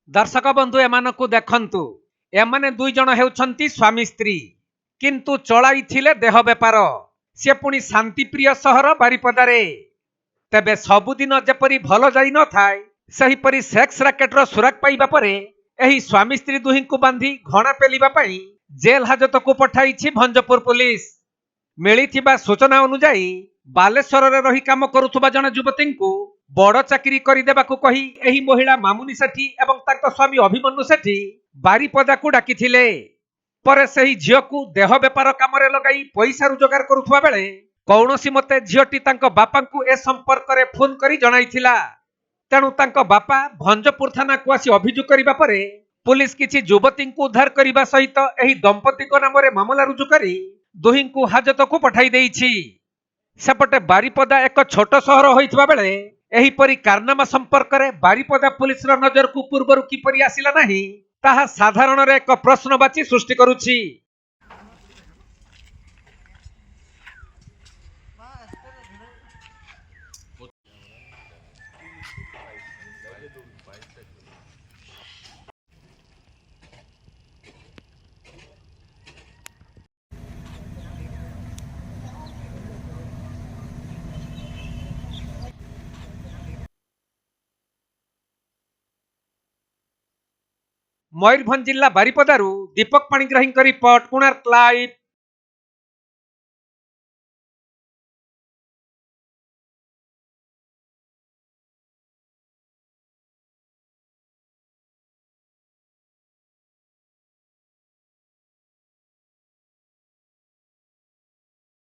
दर्शक बंधु एमानकु देखंतु एमाने दुई जण हेउछंती स्वामी स्त्री किंतु चलाइथिले देह बेपार से पुणी शांतिप्रिय सहर बारिपदारे तेबे सबुदिन जेपरी भल जाई न थाए सेहीपरि सेक्स राकेटर सुराग पाइबा परे एही स्वामी स्त्री दुहिंकु बांधी घणा पेलिबा पई जेल हाजतकु पठाइछि भंजपुर पुलिस। मिलिथिबा सूचना अनुसार बालेश्वर रे रही काम करुथुबा जण युवतींकु बड़ चाकरी करिदेबाकु कही एही महिला मामुनी सेठी एवं तांको स्वामी अभिमन्यु सेठी बारिपदाकु डाकिथिले। परे सेही झियकु देह बेपार कामरे लगाई पैसा रोजगार करुथुबा बेले कौनसी मते झियटी तांको बापांकु ए संपर्क रे फोन करी जणाइथिला। तेणु तांको बापा भंजपुर थाना को आसी अभियोग करिबा परे पुलिस किछि युवतींकु उद्धार करिबा सहित एही दंपतिको नामरे मामला रुजु करी दुहिंकु हाजतकु पठाई देइछि। सेपटे बारिपदा एक छोट सहर होइथिबा बेले एहीपरि कारनामा संपर्क रे बारिपदा पुलिस रो नजर को पूर्वरु किपरि आसिला नाही ताहा साधारण रे एक प्रश्नवाची सृष्टि करुछि। मयूरभंज जिला बारिपदारु दीपक पाणिग्राही रिपोर्ट कोणार्क लाइव।